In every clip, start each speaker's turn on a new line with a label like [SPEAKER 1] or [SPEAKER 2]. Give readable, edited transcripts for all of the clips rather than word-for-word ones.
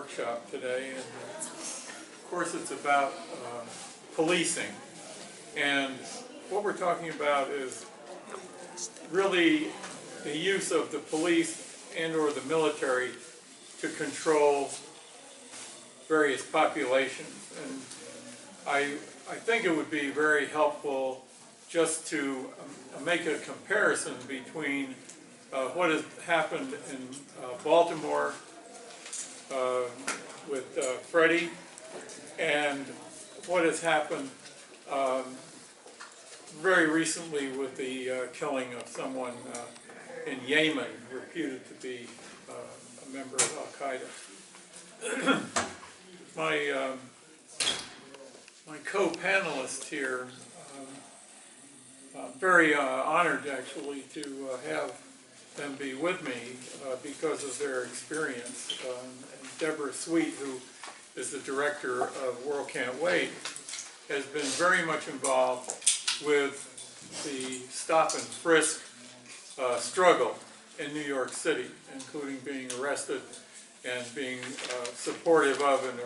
[SPEAKER 1] workshop today, and of course it's about policing. And what we're talking about is really the use of the police and or the military to control various populations. And I think it would be very helpful just to make a comparison between what has happened in Baltimore with Freddie and what has happened very recently with the killing of someone in Yemen, reputed to be a member of Al-Qaeda. My co-panelist here, I'm very honored actually to have them be with me because of their experience. And Deborah Sweet, who is the director of World Can't Wait, has been very much involved with the stop and frisk struggle in New York City, including being arrested and being supportive of, in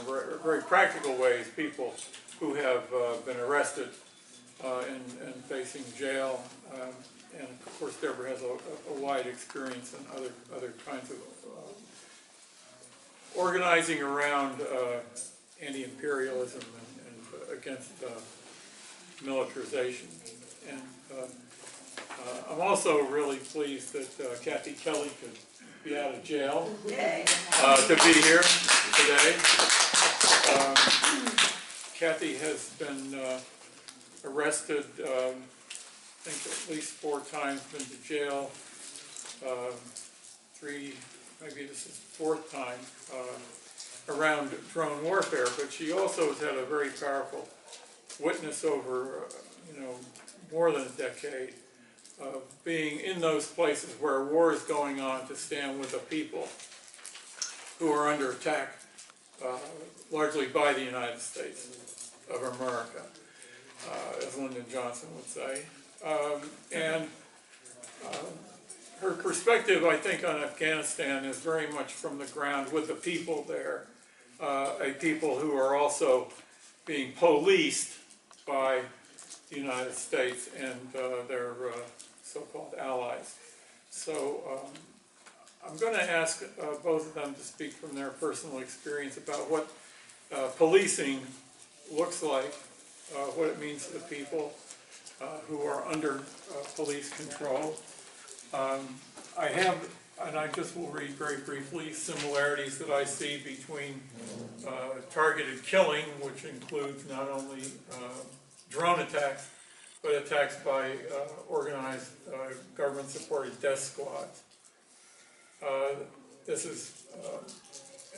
[SPEAKER 1] very practical ways, people who have been arrested and facing jail. And of course, Deborah has a wide experience in other kinds of organizing around anti-imperialism and against militarization. And I'm also really pleased that Kathy Kelly could be out of jail to be here today. Kathy has been arrested, I think at least 4 times, been to jail, 3, maybe this is 4th time, around drone warfare, but she also has had a very powerful witness over, more than a decade of being in those places where war is going on to stand with the people who are under attack, largely by the United States of America, as Lyndon Johnson would say. And her perspective, I think, on Afghanistan is very much from the ground with the people there, a people who are also being policed by the United States and their so-called allies. So I'm going to ask both of them to speak from their personal experience about what policing looks like, what it means to the people who are under police control. I have, and I just will read very briefly, similarities that I see between targeted killing, which includes not only drone attacks, but attacks by organized government-supported death squads. This is,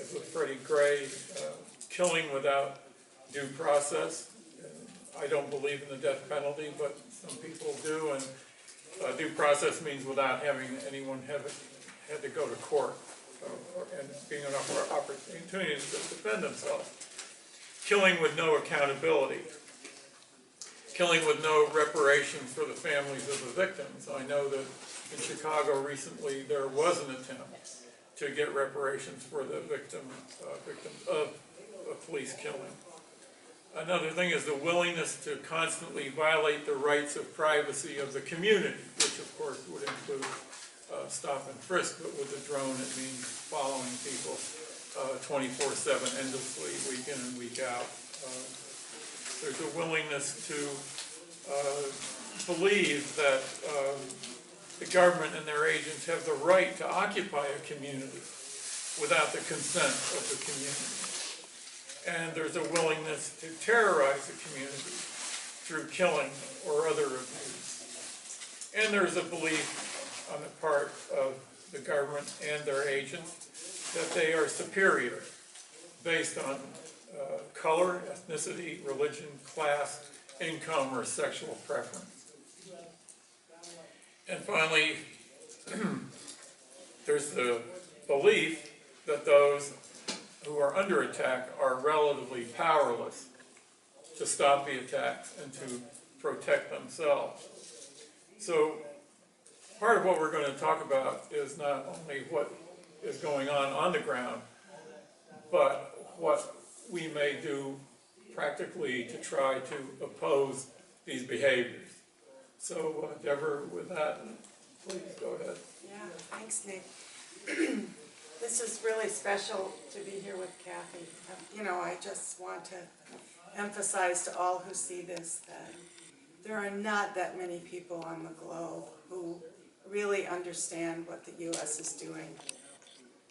[SPEAKER 1] as with Freddie Gray, killing without due process. I don't believe in the death penalty, but some people do, and due process means without having anyone had to go to court, and being an opportunity to defend themselves. Killing with no accountability. Killing with no reparations for the families of the victims. I know that in Chicago recently there was an attempt to get reparations for the victims of a police killing. Another thing is the willingness to constantly violate the rights of privacy of the community, which of course would include stop and frisk, but with the drone it means following people 24/7, endlessly, week in and week out. There's a willingness to believe that the government and their agents have the right to occupy a community without the consent of the community. And there's a willingness to terrorize the community through killing or other abuse. And there's a belief on the part of the government and their agents that they are superior based on color, ethnicity, religion, class, income, or sexual preference. And finally, there's the belief that those who are under attack are relatively powerless to stop the attacks and to protect themselves. So part of what we're going to talk about is not only what is going on the ground, but what we may do practically to try to oppose these behaviors. So Deborah, with that, please go ahead.
[SPEAKER 2] Yeah, thanks, Nick. This is really special to be here with Kathy. You know, I just want to emphasize to all who see this that there are not that many people on the globe who really understand what the U.S. is doing,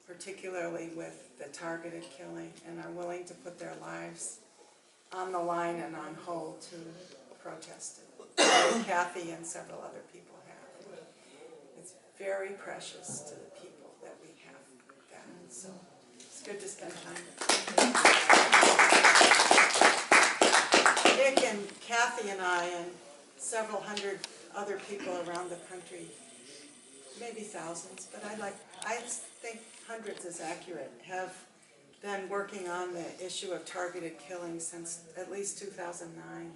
[SPEAKER 2] particularly with the targeted killing, and are willing to put their lives on the line and on hold to protest it, like Kathy and several other people have. It's very precious to the people that we have that, so it's good to spend time with them. Nick and Kathy and I and several hundred other people around the country, maybe thousands, but I think hundreds is accurate, have been working on the issue of targeted killing since at least 2009,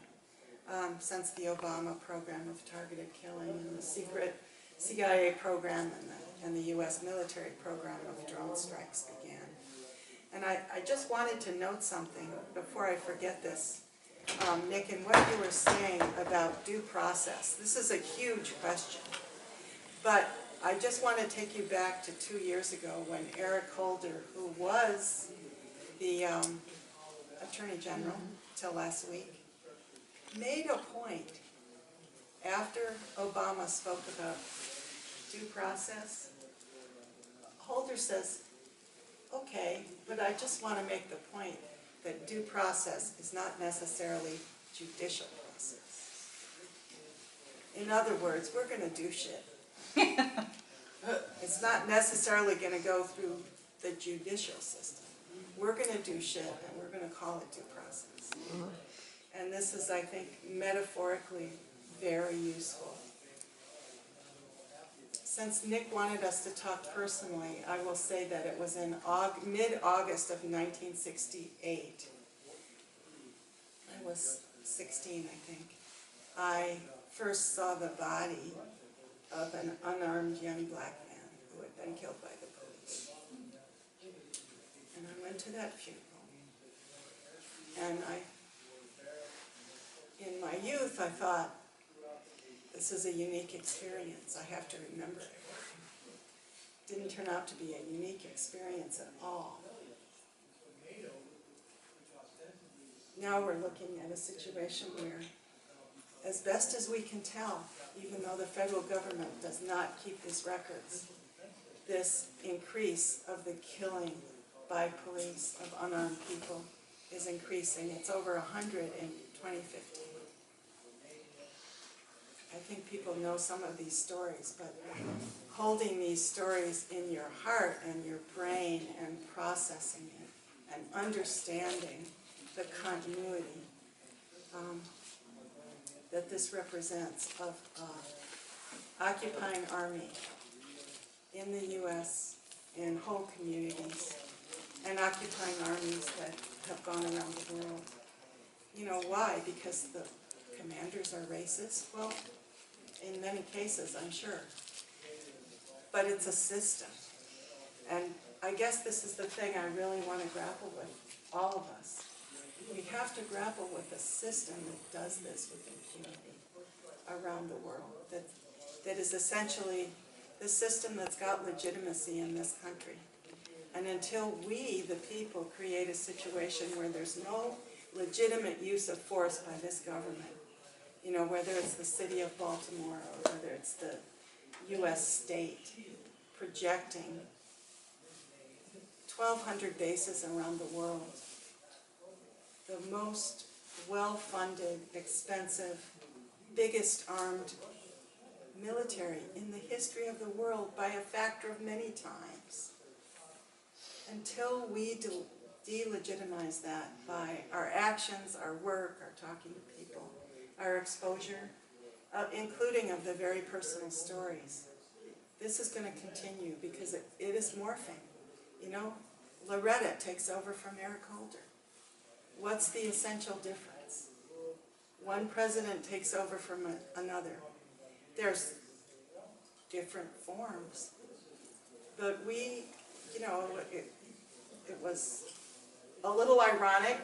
[SPEAKER 2] since the Obama program of targeted killing and the secret CIA program and the U.S. military program of drone strikes began. And I just wanted to note something before I forget this, Nick, and what you were saying about due process. This is a huge question, but I just want to take you back to 2 years ago when Eric Holder, who was the Attorney General till last week, made a point after Obama spoke about due process. Holder says, okay, but I just want to make the point that due process is not necessarily judicial process. In other words, we're going to do shit. It's not necessarily going to go through the judicial system. We're going to do shit, and we're going to call it due process. And this is, I think, metaphorically very useful. Since Nick wanted us to talk personally, I will say that it was in mid-August of 1968. I was 16, I think. I first saw the body of an unarmed young black man who had been killed by the police. And I went to that funeral. And in my youth, I thought, this is a unique experience. I have to remember it. Didn't turn out to be a unique experience at all. Now we're looking at a situation where, as best as we can tell, even though the federal government does not keep these records, this increase of the killing by police of unarmed people is increasing. It's over 100 in 2015. I think people know some of these stories, but holding these stories in your heart and your brain and processing it and understanding the continuity that this represents of occupying army in the U.S., in whole communities, and occupying armies that have gone around the world. You know why? Because the commanders are racist? Well, in many cases, I'm sure. But it's a system. And I guess this is the thing I really want to grapple with, all of us. We have to grapple with a system that does this with impunity around the world, that is essentially the system that's got legitimacy in this country. And until we, the people, create a situation where there's no legitimate use of force by this government, you know, whether it's the city of Baltimore or whether it's the U.S. state projecting 1,200 bases around the world, the most well-funded, expensive, biggest armed military in the history of the world by a factor of many times. Until we delegitimize that by our actions, our work, our talking to people, our exposure, including of the very personal stories, this is going to continue because it is morphing. You know, Loretta takes over from Eric Holder. What's the essential difference? One president takes over from another. There's different forms, but we, you know, it was a little ironic,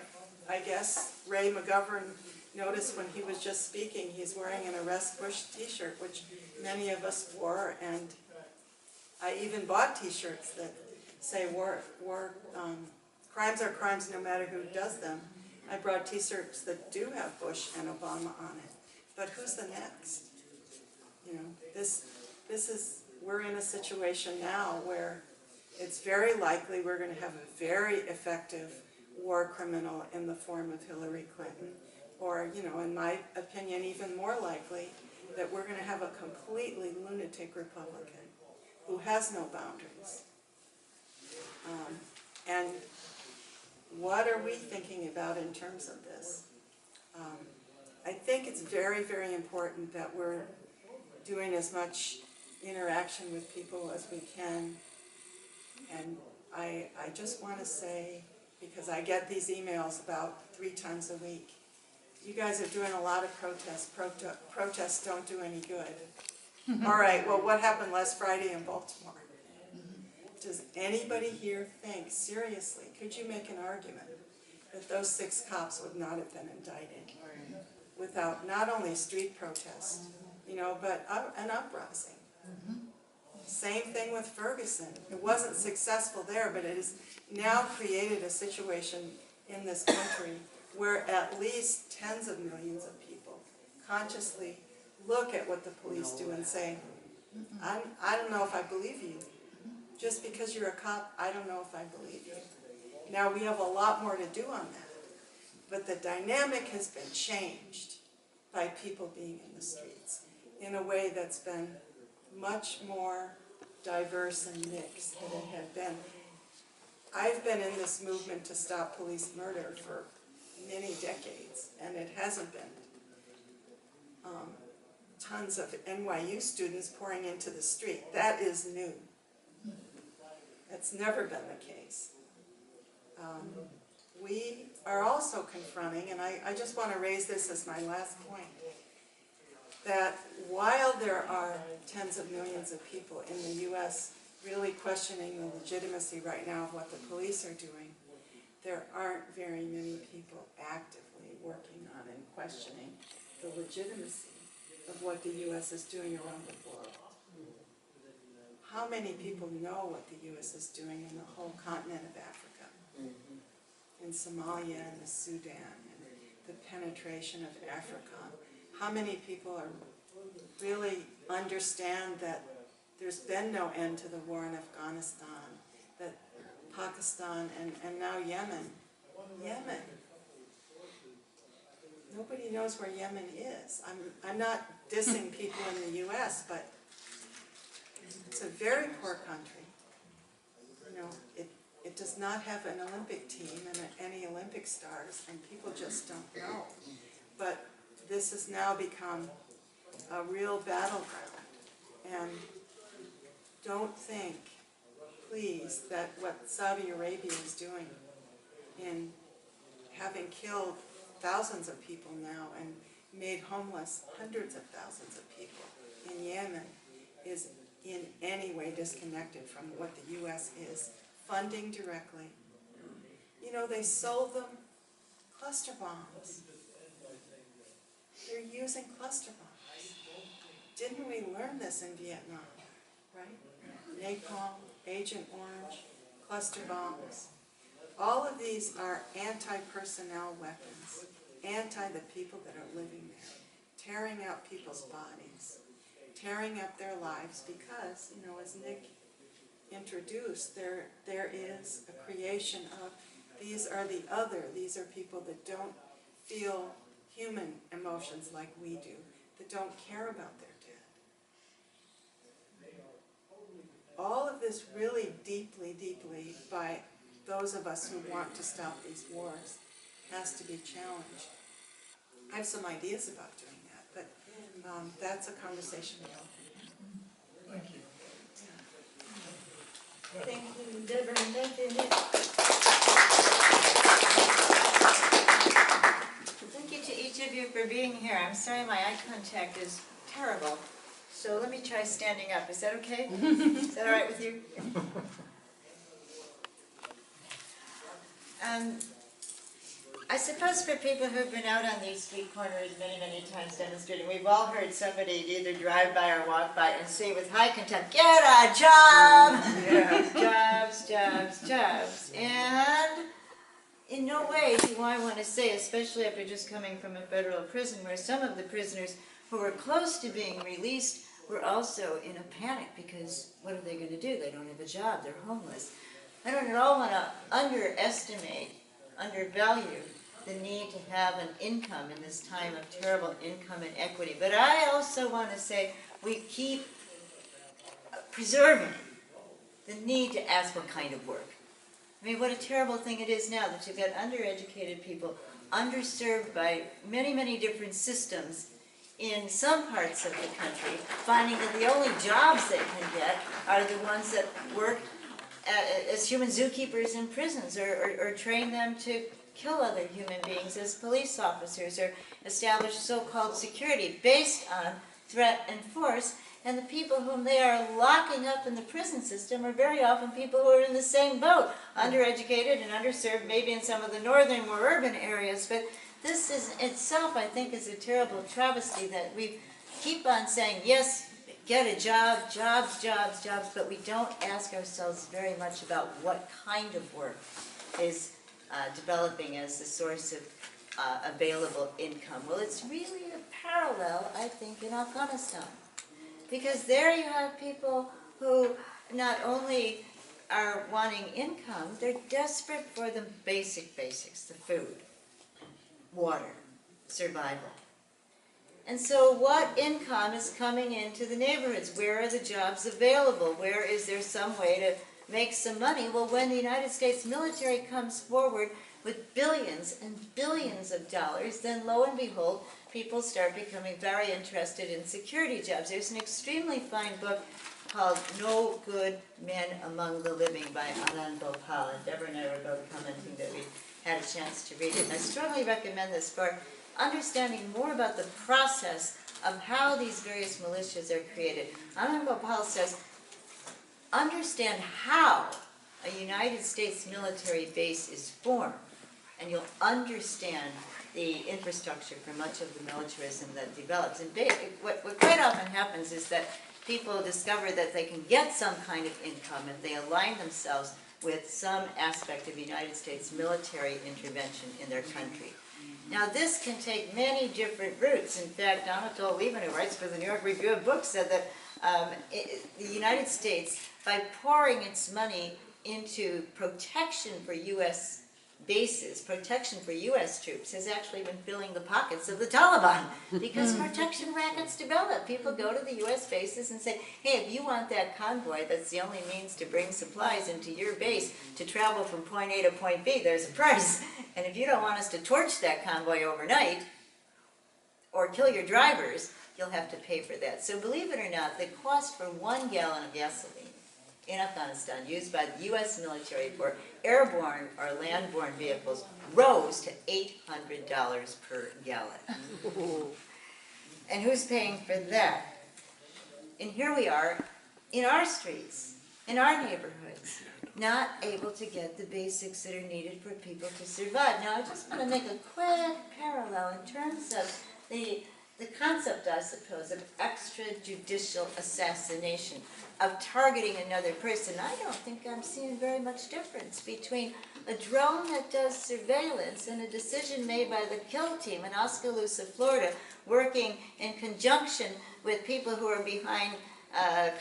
[SPEAKER 2] I guess. Ray McGovern noticed when he was just speaking, he's wearing an Arrest Bush t-shirt, which many of us wore, and I even bought t-shirts that say crimes are crimes no matter who does them. I brought t-shirts that do have Bush and Obama on it. But who's the next? You know, we're in a situation now where it's very likely we're going to have a very effective war criminal in the form of Hillary Clinton, or, you know, in my opinion, even more likely that we're going to have a completely lunatic Republican who has no boundaries. And what are we thinking about in terms of this? I think it's very, very important that we're doing as much interaction with people as we can. And I just want to say, because I get these emails about 3 times a week, you guys are doing a lot of protests. Protests don't do any good. All right, well, what happened last Friday in Baltimore? Does anybody here think, seriously, could you make an argument that those 6 cops would not have been indicted without not only street protest, you know, but an uprising? Same thing with Ferguson. It wasn't successful there, but it has now created a situation in this country where at least tens of millions of people consciously look at what the police do and say, I don't know if I believe you. Just because you're a cop, I don't know if I believe you. Now, we have a lot more to do on that, but the dynamic has been changed by people being in the streets in a way that's been much more diverse and mixed than it had been. I've been in this movement to stop police murder for many decades, and it hasn't been tons of NYU students pouring into the street. That is new. That's never been the case. We are also confronting, and I just want to raise this as my last point, that while there are tens of millions of people in the U.S. really questioning the legitimacy right now of what the police are doing, there aren't very many people actively working on and questioning the legitimacy of what the U.S. is doing around the world. How many people know what the U.S. is doing in the whole continent of Africa, in Somalia and the Sudan, and the penetration of Africa? How many people are really understand that there's been no end to the war in Afghanistan, that Pakistan and now Yemen. Nobody knows where Yemen is. I'm not dissing people in the U.S., but it's a very poor country. You know, it does not have an Olympic team and any Olympic stars, and people just don't know. But this has now become a real battleground. And don't think, please, that what Saudi Arabia is doing in having killed thousands of people now and made homeless hundreds of thousands of people in Yemen is in any way disconnected from what the U.S. is funding directly. You know, they sold them cluster bombs. They're using cluster bombs. Didn't we learn this in Vietnam, right? Napalm, Agent Orange, cluster bombs. All of these are anti-personnel weapons, anti the people that are living there, tearing out people's bodies, tearing up their lives because, you know, as Nick introduced, there is a creation of, these are the other, these are people that don't feel human emotions like we do, that don't care about their dead. All of this really deeply, deeply, by those of us who want to stop these wars, has to be challenged. I have some ideas about doing that, but that's a conversation we open.
[SPEAKER 1] Thank you.
[SPEAKER 3] Thank you, Deborah and Nick. Thank you to each of you for being here. I'm sorry my eye contact is terrible. So let me try standing up. Is that okay? Is that all right with you? I suppose for people who've been out on these street corners many, many times demonstrating, we've all heard somebody either drive by or walk by and say with high contempt, "Get a job!" Yeah. Jobs, jobs, jobs. And in no way do I want to say, especially after just coming from a federal prison, where some of the prisoners who were close to being released were also in a panic because what are they going to do? They don't have a job, they're homeless. I don't at all want to undervalue the need to have an income in this time of terrible income inequity. But I also want to say we keep preserving the need to ask what kind of work. I mean, what a terrible thing it is now that you've got undereducated people, underserved by many, many different systems in some parts of the country, finding that the only jobs they can get are the ones that work as human zookeepers in prisons, or train them to kill other human beings as police officers, or establish so-called security based on threat and force. And the people whom they are locking up in the prison system are very often people who are in the same boat, undereducated and underserved, maybe in some of the northern, more urban areas. But this is itself, I think, is a terrible travesty that we keep on saying, yes, get a job, jobs, jobs, jobs, but we don't ask ourselves very much about what kind of work is developing as the source of available income. Well, it's really a parallel, I think, in Afghanistan. Because there you have people who not only are wanting income, they're desperate for the basics, the food, water, survival. And so what income is coming into the neighborhoods? Where are the jobs available? Where is there some way to make some money? Well, when the United States military comes forward with billions and billions of dollars, then lo and behold, people start becoming very interested in security jobs. There's an extremely fine book called No Good Men Among the Living by Anand Bhopal, and Deborah and I were both commenting that we had a chance to read it. And I strongly recommend this for understanding more about the process of how these various militias are created. Anand Bhopal says, understand how a United States military base is formed, and you'll understand the infrastructure for much of the militarism that develops. And what quite often happens is that people discover that they can get some kind of income if they align themselves with some aspect of United States military intervention in their country. Now, this can take many different routes. In fact, Anatole Lieberman, who writes for the New York Review of Books, said that the United States, by pouring its money into protection for U.S. bases, protection for U.S. troops, has actually been filling the pockets of the Taliban, because protection rackets develop. People go to the U.S. bases and say, hey, if you want that convoy, that's the only means to bring supplies into your base to travel from point A to point B, there's a price. And if you don't want us to torch that convoy overnight or kill your drivers, you'll have to pay for that. So believe it or not, the cost for 1 gallon of gasoline in Afghanistan used by the U.S. military for airborne or landborne vehicles rose to $800 per gallon. And who's paying for that? And here we are in our streets, in our neighborhoods, not able to get the basics that are needed for people to survive. Now, I just want to make a quick parallel in terms of the concept, I suppose, of extrajudicial assassination, of targeting another person. I don't think I'm seeing very much difference between a drone that does surveillance and a decision made by the kill team in Oskaloosa, Florida, working in conjunction with people who are behind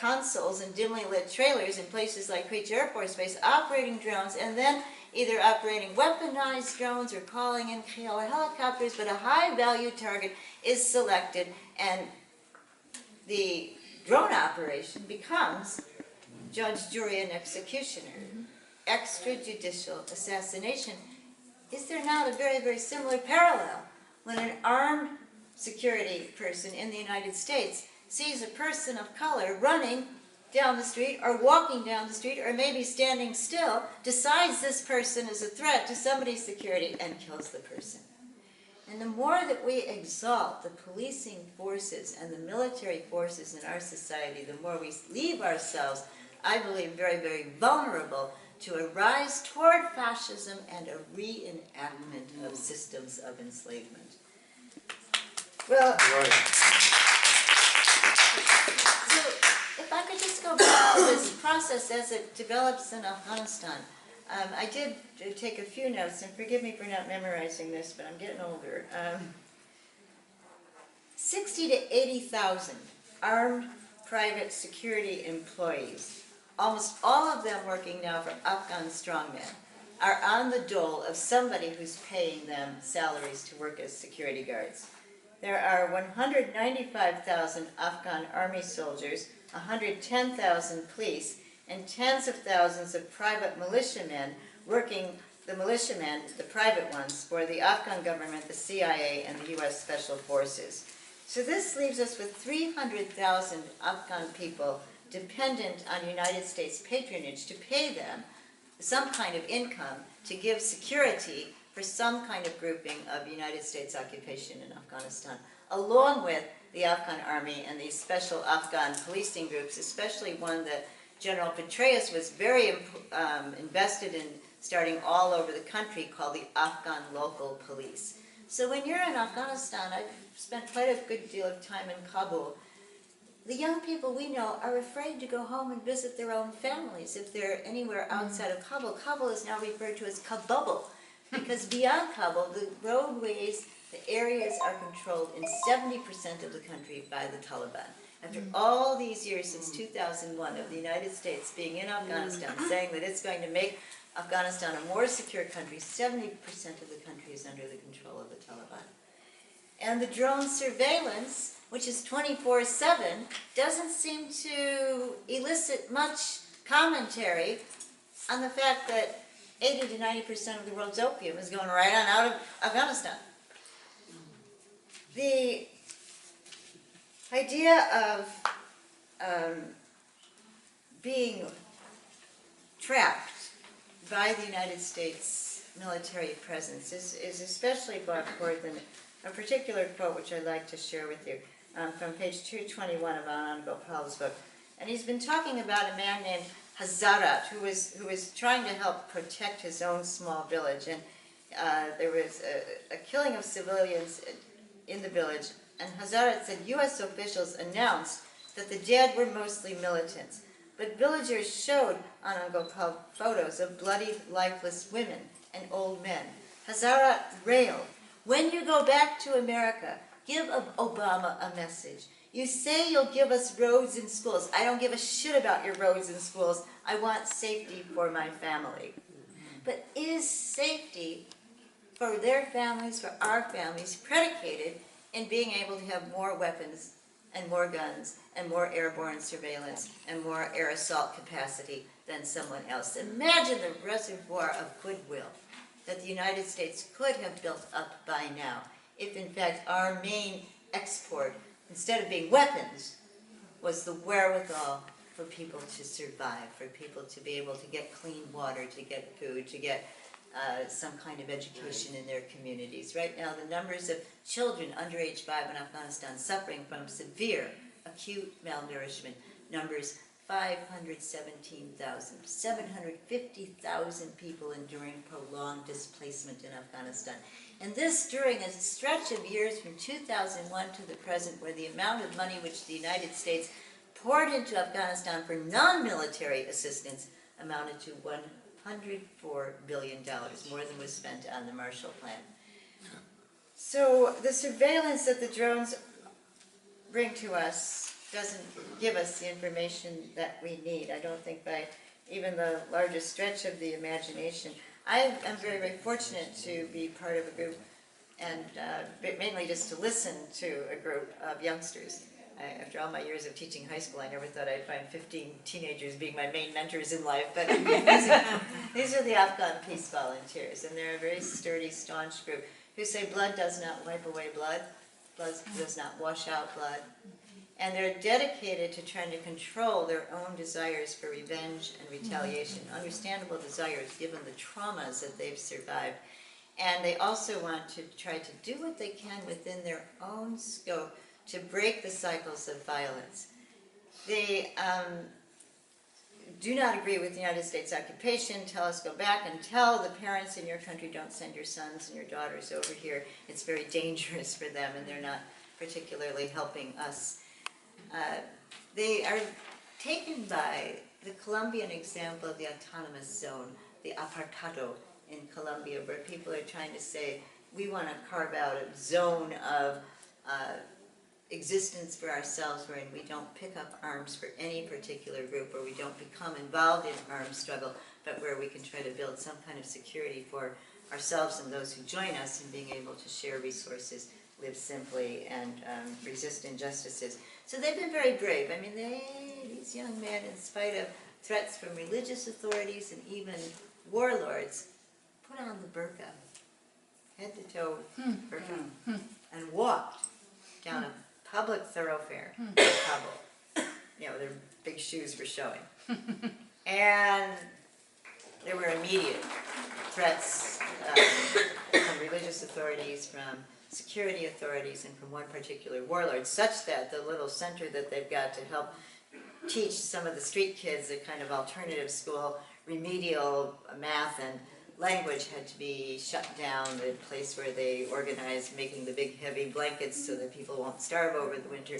[SPEAKER 3] consoles and dimly lit trailers in places like Creech Air Force Base, operating drones, and then either operating weaponized drones or calling in killer helicopters, but a high-value target is selected, and the drone operation becomes judge, jury, and executioner. Extrajudicial assassination. Is there not a very, very similar parallel when an armed security person in the United States sees a person of color running down the street or walking down the street or maybe standing still, decides this person is a threat to somebody's security and kills the person? And the more that we exalt the policing forces and the military forces in our society, the more we leave ourselves, I believe, very, very vulnerable to a rise toward fascism and a reenactment of systems of enslavement. Well,
[SPEAKER 1] Right.
[SPEAKER 3] so if I could just go back to this process as it develops in Afghanistan. I did take a few notes, and forgive me for not memorizing this, but I'm getting older. 60 to 80,000 armed private security employees, almost all of them working now for Afghan strongmen, are on the dole of somebody who's paying them salaries to work as security guards. There are 195,000 Afghan army soldiers, 110,000 police, and tens of thousands of private militiamen working, the militiamen, the private ones, for the Afghan government, the CIA, and the US Special Forces. So this leaves us with 300,000 Afghan people dependent on United States patronage to pay them some kind of income to give security for some kind of grouping of United States occupation in Afghanistan, along with the Afghan army and these special Afghan policing groups, especially one that General Petraeus was very invested in starting all over the country, called the Afghan Local Police. So when you're in Afghanistan, I've spent quite a good deal of time in Kabul. The young people we know are afraid to go home and visit their own families if they're anywhere outside of Kabul. Kabul is now referred to as Kabul, because beyond Kabul, the roadways, the areas are controlled in 70% of the country by the Taliban. After all these years, since 2001, of the United States being in Afghanistan, saying that it's going to make Afghanistan a more secure country, 70% of the country is under the control of the Taliban. And the drone surveillance, which is 24/7, doesn't seem to elicit much commentary on the fact that 80 to 90% of the world's opium is going right on out of Afghanistan. The idea of being trapped by the United States military presence is especially brought forth in a particular quote which I'd like to share with you from page 221 of Anand Gopal's book. And he's been talking about a man named Hazarat who was trying to help protect his own small village. And there was a killing of civilians in the village. And Hazarat said US officials announced that the dead were mostly militants. But villagers showed Anand Gopal photos of bloody, lifeless women and old men. Hazarat railed, "When you go back to America, give Obama a message. You say you'll give us roads and schools. I don't give a shit about your roads and schools. I want safety for my family." But is safety for their families, for our families, predicated in being able to have more weapons and more guns and more airborne surveillance and more air assault capacity than someone else? Imagine the reservoir of goodwill that the United States could have built up by now if in fact our main export, instead of being weapons, was the wherewithal for people to survive, for people to be able to get clean water, to get food, to get some kind of education in their communities. Right now, the numbers of children under age 5 in Afghanistan suffering from severe acute malnourishment numbers 517,000, 750,000 people enduring prolonged displacement in Afghanistan. And this during a stretch of years from 2001 to the present, where the amount of money which the United States poured into Afghanistan for non-military assistance amounted to $104 billion, more than was spent on the Marshall Plan. So the surveillance that the drones bring to us doesn't give us the information that we need. I don't think by even the largest stretch of the imagination. I am very, very fortunate to be part of a group, and mainly just to listen to a group of youngsters. After all my years of teaching high school, I never thought I'd find 15 teenagers being my main mentors in life, but these are the Afghan Peace Volunteers, and they're a very sturdy, staunch group who say blood does not wipe away blood, blood does not wash out blood, and they're dedicated to trying to control their own desires for revenge and retaliation, understandable desires given the traumas that they've survived. And they also want to try to do what they can within their own scope to break the cycles of violence. They do not agree with the United States occupation, tell us go back and tell the parents in your country don't send your sons and your daughters over here. It's very dangerous for them and they're not particularly helping us. They are taken by the Colombian example of the autonomous zone, the apartado in Colombia, where people are trying to say, we want to carve out a zone of existence for ourselves wherein we don't pick up arms for any particular group, where we don't become involved in armed struggle, but where we can try to build some kind of security for ourselves and those who join us in being able to share resources, live simply, and resist injustices. So they've been very brave. I mean, these young men, in spite of threats from religious authorities and even warlords, put on the burqa, head to toe burqa, and walked down a public thoroughfare in Kabul. You know, their big shoes were showing. And there were immediate threats from religious authorities, from security authorities, and from one particular warlord, such that the little center that they've got to help teach some of the street kids a kind of alternative school, remedial math and language, had to be shut down. The place where they organized making the big heavy blankets so that people won't starve over the winter,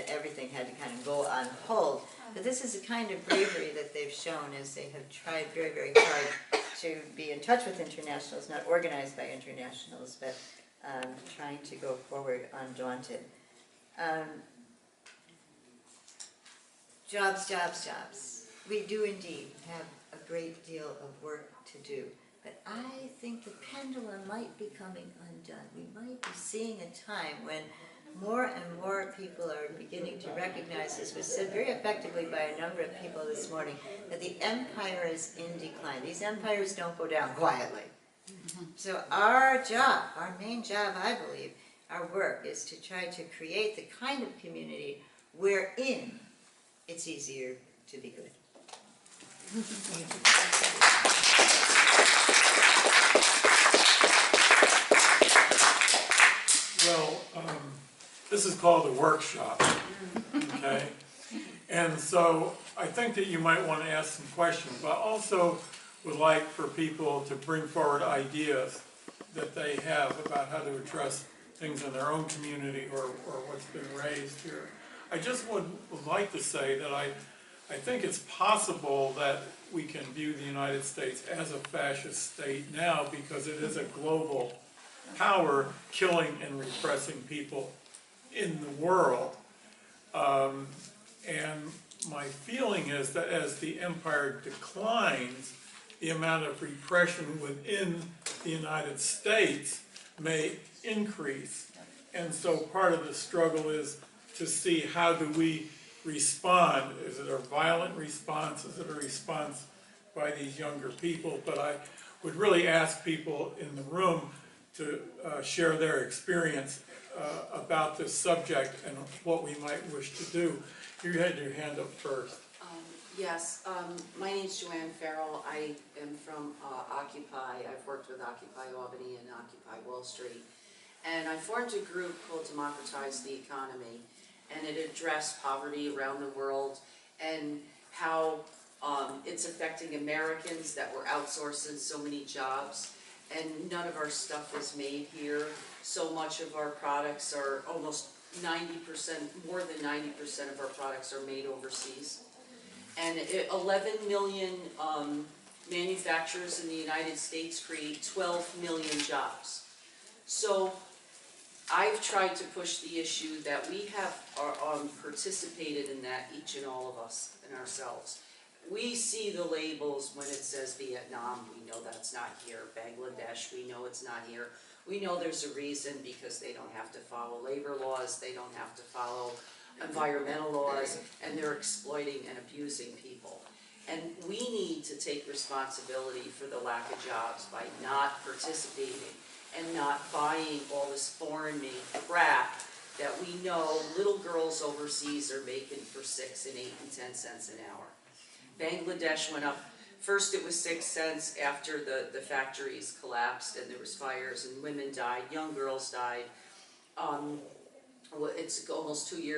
[SPEAKER 3] everything had to kind of go on hold. But this is the kind of bravery that they've shown as they have tried very, very hard to be in touch with internationals, not organized by internationals, but trying to go forward undaunted. Jobs, jobs, jobs. We do indeed have a great deal of work to do. But I think the pendulum might be coming undone. We might be seeing a time when more and more people are beginning to recognize, as was said very effectively by a number of people this morning, that the empire is in decline. These empires don't go down quietly. So our job, our main job, I believe, our work is to try to create the kind of community wherein it's easier to be good.
[SPEAKER 1] Well, this is called a workshop, okay? And so I think that you might want to ask some questions, but also would like for people to bring forward ideas that they have about how to address things in their own community or what's been raised here. I just would like to say that I think it's possible that we can view the United States as a fascist state now because it is a global power killing and repressing people in the world. And my feeling is that as the empire declines, the amount of repression within the United States may increase. And so part of the struggle is to see how do we respond. Is it a violent response? Is it a response by these younger people? But I would really ask people in the room to share their experience about this subject and what we might wish to do. You had your hand up first.
[SPEAKER 4] Yes, my name's Joanne Farrell. I am from Occupy. I've worked with Occupy Albany and Occupy Wall Street. And I formed a group called Democratize the Economy, and it addressed poverty around the world and how it's affecting Americans that we're outsourcing so many jobs, and none of our stuff is made here. So much of our products are almost 90%, more than 90% of our products are made overseas. And 11 million manufacturers in the United States create 12 million jobs. So I've tried to push the issue that we have participated in that, each and all of us and ourselves. We see the labels when it says Vietnam, we know that's not here. Bangladesh, we know it's not here. We know there's a reason, because they don't have to follow labor laws, they don't have to follow environmental laws, and they're exploiting and abusing people. And we need to take responsibility for the lack of jobs by not participating and not buying all this foreign-made crap that we know little girls overseas are making for 6 and 8 and 10 cents an hour. Bangladesh went up. First it was 6 cents after the factories collapsed and there was fires and women died, young girls died. It's almost 2 years